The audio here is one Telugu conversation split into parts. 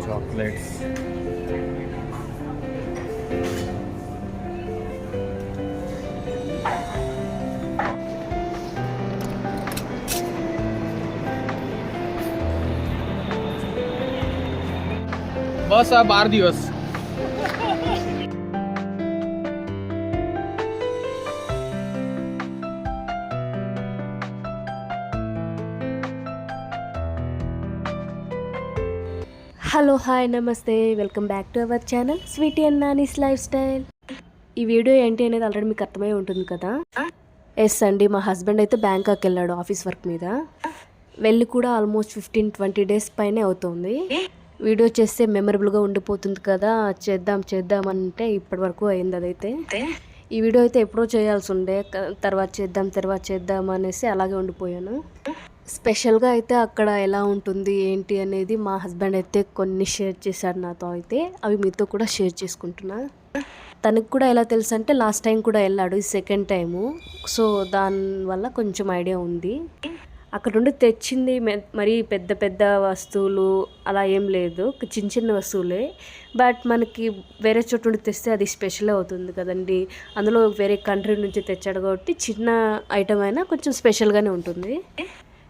చాక్లెట్స్, बस अब 8 दिवस. హలో హాయ్ నమస్తే, welcome back to our channel sweety and Nani's lifestyle. ఈ వీడియో ఏంటి అనేది ఆల్రెడీ మీకు అర్థమై ఉంటుంది కదా. ఎస్ అండి, మా హస్బెండ్ అయితే బ్యాంకాక్ వెళ్ళాడు ఆఫీస్ వర్క్ మీద. వెళ్ళి కూడా ఆల్మోస్ట్ 15-20 డేస్ పైనే అవుతుంది. వీడియో చేస్తే మెమరబుల్గా ఉండిపోతుంది కదా, చేద్దాం అంటే ఇప్పటి వరకు అయింది అదైతే. ఈ వీడియో అయితే ఎప్పుడో చేయాల్సి ఉండే, తర్వాత చేద్దాం అనేసి అలాగే ఉండిపోయాను. స్పెషల్గా అయితే అక్కడ ఎలా ఉంటుంది ఏంటి అనేది మా హస్బెండ్ అయితే కొన్ని షేర్ చేశాడు నాతో. అయితే అవి మీతో కూడా షేర్ చేసుకుంటున్నా. తనకు కూడా ఎలా తెలుసు అంటే లాస్ట్ టైం కూడా వెళ్ళాడు, ఇది సెకండ్ టైము. సో దానివల్ల కొంచెం ఐడియా ఉంది. అక్కడ నుండి తెచ్చింది మరీ పెద్ద పెద్ద వస్తువులు అలా ఏం లేదు, చిన్న వస్తువులే. బట్ మనకి వేరే చోటు నుండి తెస్తే అది స్పెషల్ అవుతుంది కదండి. అందులో వేరే కంట్రీ నుంచి తెచ్చాడు కాబట్టి చిన్న ఐటమ్ అయినా కొంచెం స్పెషల్గానే ఉంటుంది.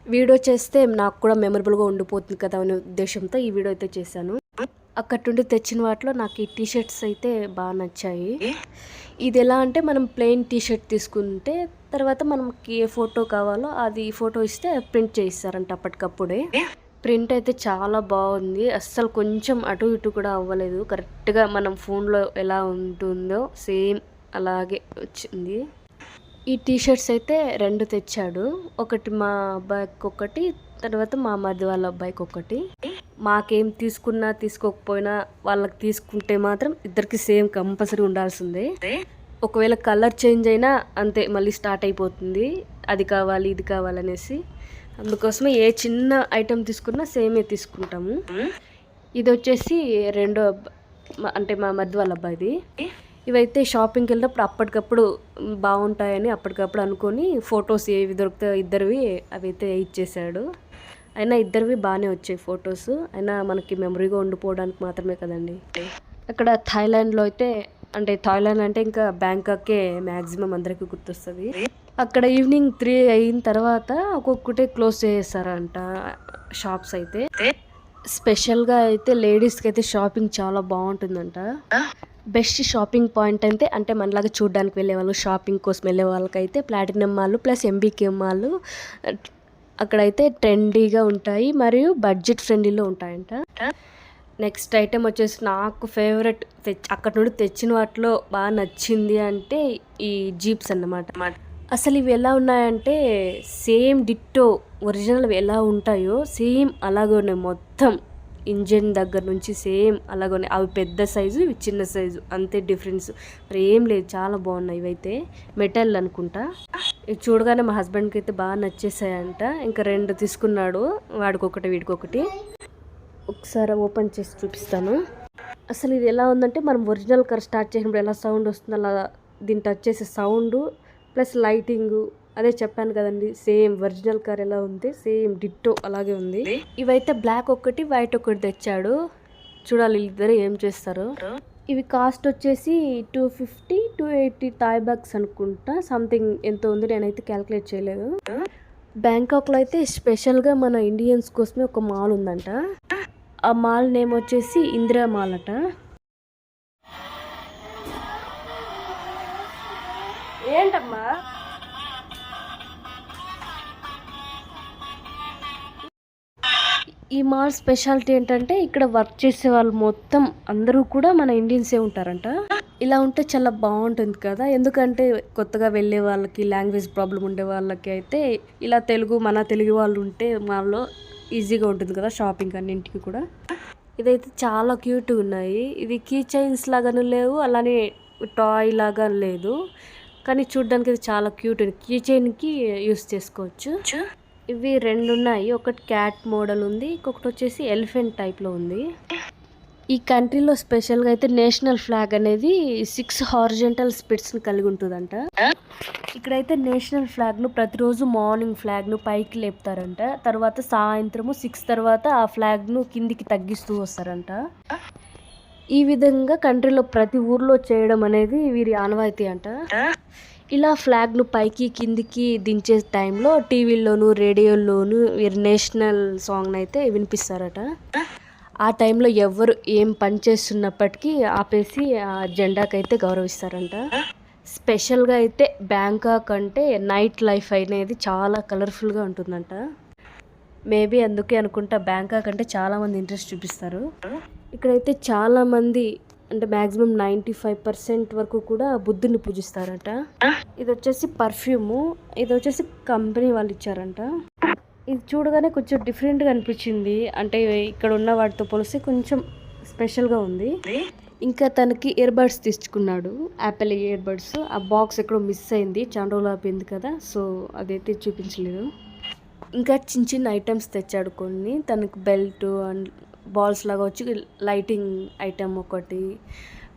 వీడియో చేస్తే నాకు కూడా మెమరబుల్గా ఉండిపోతుంది కదా అనే ఉద్దేశంతో ఈ వీడియో అయితే చేశాను. అక్కడ నుండి తెచ్చిన వాటిలో నాకు ఈ టీషర్ట్స్ అయితే బాగా నచ్చాయి. ఇది ఎలా అంటే మనం ప్లెయిన్ టీషర్ట్ తీసుకుంటే తర్వాత మనకి ఏ ఫోటో కావాలో అది ఫోటో ఇస్తే ప్రింట్ చేయిస్తారంట అప్పటికప్పుడే. ప్రింట్ అయితే చాలా బాగుంది, అస్సలు కొంచెం అటు ఇటు కూడా అవ్వలేదు. కరెక్ట్గా మనం ఫోన్లో ఎలా ఉంటుందో సేమ్ అలాగే వచ్చింది. ఈ టీషర్ట్స్ అయితే 2 తెచ్చాడు, ఒకటి మా అబ్బాయికి ఒకటి, తర్వాత మా మరిది వాళ్ళ అబ్బాయికి ఒకటి. మాకేం తీసుకున్నా తీసుకోకపోయినా వాళ్ళకి తీసుకుంటే మాత్రం ఇద్దరికి సేమ్ కంపల్సరీ ఉండాల్సిందే. ఒకవేళ కలర్ చేంజ్ అయినా అంతే, మళ్ళీ స్టార్ట్ అయిపోతుంది అది కావాలి ఇది కావాలనేసి. అందుకోసమే ఏ చిన్న ఐటెం తీసుకున్నా సేమే తీసుకుంటాము. ఇది వచ్చేసి రెండో అంటే మా మరిది వాళ్ళ అబ్బాయిది. ఇవైతే షాపింగ్కి వెళ్ళినప్పుడు అప్పటికప్పుడు బాగుంటాయని అప్పటికప్పుడు అనుకొని ఫొటోస్ ఏవి దొరికితే ఇద్దరివి అవైతే ఇచ్చేసాడు. అయినా ఇద్దరివి బాగానే వచ్చాయి ఫొటోస్, అయినా మనకి మెమరీగా ఉండిపోవడానికి మాత్రమే కదండి. అక్కడ థాయిలాండ్లో అయితే అంటే థాయిలాండ్ అంటే ఇంకా బ్యాంకాకే మ్యాక్సిమం అందరికీ గుర్తొస్తుంది. అక్కడ ఈవినింగ్ 3 అయిన తర్వాత ఒక్కొక్కటే క్లోజ్ చేసేస్తారంట షాప్స్ అయితే. స్పెషల్గా అయితే లేడీస్కి అయితే షాపింగ్ చాలా బాగుంటుందంట. బెస్ట్ షాపింగ్ పాయింట్ అంటే మనలాగా చూడడానికి వెళ్ళే వాళ్ళు, షాపింగ్ కోసం వెళ్ళే వాళ్ళకైతే platinum mall plus MBK mall అక్కడైతే ట్రెండీగా ఉంటాయి మరియు బడ్జెట్ ఫ్రెండ్లీలో ఉంటాయంట. నెక్స్ట్ ఐటెం వచ్చేసి నాకు ఫేవరెట్ అక్కడ నుండి తెచ్చిన వాటిలో బాగా నచ్చింది అంటే ఈ జీప్స్ అన్నమాట. అసలు ఇవి ఎలా ఉన్నాయంటే సేమ్ డిట్టో ఒరిజినల్ ఎలా ఉంటాయో సేమ్ అలాగే ఉన్నాయి. మొత్తం ఇంజిన్ దగ్గర నుంచి సేమ్ అలాగే ఉన్నాయి. అవి పెద్ద సైజు, ఇవి చిన్న సైజు, అంతే డిఫరెన్స్, మరి ఏం లేదు. చాలా బాగున్నాయి. ఇవైతే మెటల్ అనుకుంటా. ఇవి చూడగానే మా హస్బెండ్కి అయితే బాగా నచ్చేసాయంట. ఇంకా 2 తీసుకున్నాడు, వాడికొకటి వీడికొకటి. ఒకసారి ఓపెన్ చేసి చూపిస్తాను. అసలు ఇది ఎలా ఉందంటే మనం ఒరిజినల్ కార్ స్టార్ట్ చేసినప్పుడు ఎలా సౌండ్ వస్తుంది అలా దీన్ని టచ్ చేసే సౌండ్ ప్లస్ లైటింగ్, అదే చెప్పాను కదండి, సేమ్ ఒరిజినల్ కార్ ఎలా ఉంది సేమ్ డిట్టో అలాగే ఉంది. ఇవైతే బ్లాక్ ఒకటి వైట్ ఒకటి తెచ్చాడు. చూడాలి ఇద్దరు ఏం చేస్తారు. ఇవి కాస్ట్ వచ్చేసి 250-280 థాయ్ బాక్స్ అనుకుంటా, సంథింగ్ ఎంతో ఉంది, నేనైతే క్యాలిక్యులేట్ చేయలేదు. బ్యాంకాక్లో అయితే స్పెషల్గా మన ఇండియన్స్ కోసమే ఒక మాల్ ఉందంట. ఆ మాల్ నేమ్ వచ్చేసి ఇందిరా మాల్ అట. ఏంటమ్మా ఈ మాల్ స్పెషాలిటీ ఏంటంటే ఇక్కడ వర్క్ చేసే వాళ్ళు మొత్తం అందరూ కూడా మన ఇండియన్సే ఉంటారంట. ఇలా ఉంటే చాలా బాగుంటుంది కదా, ఎందుకంటే కొత్తగా వెళ్ళే వాళ్ళకి, లాంగ్వేజ్ ప్రాబ్లం ఉండే వాళ్ళకి అయితే ఇలా మన తెలుగు వాళ్ళు ఉంటే మాల్లో ఈజీగా ఉంటుంది కదా షాపింగ్ అన్నింటికి కూడా. ఇదైతే చాలా క్యూట్గా ఉన్నాయి. ఇది కీ చైన్స్ లాగాను లేవు, అలానే టాయ్ లాగా లేదు, కానీ చూడ్డానికి ఇది చాలా క్యూట్. కీ చైన్కి యూస్ చేసుకోవచ్చు. ఇవి 2 ఉన్నాయి, ఒకటి క్యాట్ మోడల్ ఉంది, ఇంకొకటి వచ్చేసి ఎలిఫెంట్ టైప్లో ఉంది. ఈ కంట్రీలో స్పెషల్గా అయితే నేషనల్ ఫ్లాగ్ అనేది 6 హారిజంటల్ స్పిట్స్ని కలిగి ఉంటుందంట. ఇక్కడైతే నేషనల్ ఫ్లాగ్ను ప్రతిరోజు మార్నింగ్ ఫ్లాగ్ను పైకి లేపుతారంట. తర్వాత సాయంత్రము 6 తర్వాత ఆ ఫ్లాగ్ను కిందికి తగ్గిస్తూ వస్తారంట. ఈ విధంగా కంట్రీలో ప్రతి ఊర్లో చేయడం అనేది వీరి ఆనవాయితీ అంట. ఇలా ఫ్లాగ్ను పైకి కిందికి దించే టైంలో టీవీల్లోనూ రేడియోల్లోనూ వీరి నేషనల్ సాంగ్ని అయితే వినిపిస్తారట. ఆ టైంలో ఎవరు ఏం పని చేస్తున్నప్పటికీ ఆపేసి ఆ జెండాకైతే గౌరవిస్తారంట. స్పెషల్గా అయితే బ్యాంకాక్ అంటే నైట్ లైఫ్ అనేది చాలా కలర్ఫుల్గా ఉంటుందంట. మేబీ అందుకే అనుకుంటా బ్యాంకాక్ అంటే చాలామంది ఇంట్రెస్ట్ చూపిస్తారు. ఇక్కడైతే చాలామంది అంటే మ్యాక్సిమం 95% వరకు కూడా బుద్ధుని పూజిస్తారట. ఇది వచ్చేసి పర్ఫ్యూము, ఇది వచ్చేసి కంపెనీ వాళ్ళు ఇచ్చారంట. ఇది చూడగానే కొంచెం డిఫరెంట్గా అనిపించింది. అంటే ఇక్కడ ఉన్న వాటితో పోలిస్తే కొంచెం స్పెషల్గా ఉంది. ఇంకా తనకి ఇయర్ బడ్స్ తీసుకున్నాడు, యాపిల్ ఇయర్ బడ్స్. ఆ బాక్స్ ఎక్కడో మిస్ అయింది, చాలా రోజులు అయిపోయింది కదా, సో అదైతే చూపించలేదు. ఇంకా చిన్న చిన్న ఐటమ్స్ తెచ్చాడు కొన్ని. తనకు బెల్ట్ అండ్ బాల్స్ లాగా వచ్చి లైటింగ్ ఐటమ్ ఒకటి,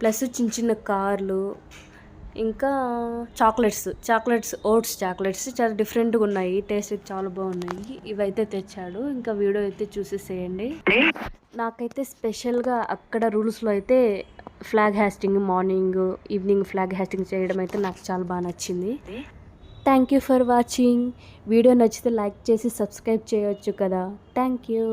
ప్లస్ చిన్న చిన్న కార్లు, ఇంకా చాక్లెట్స్ ఓట్స్ చాక్లెట్స్ చాలా డిఫరెంట్గా ఉన్నాయి, టేస్ట్ చాలా బాగున్నాయి. ఇవైతే తెచ్చాడు. ఇంకా వీడియో అయితే చూసేసేయండి. నాకైతే స్పెషల్గా అక్కడ రూల్స్లో అయితే flag hastening morning evening flag hastening చేయడం అయితే నాకు చాలా బాగా నచ్చింది. Thank you for watching. Video నచ్చితే లైక్ చేసి సబ్స్క్రైబ్ చేయొచ్చు కదా. Thank you.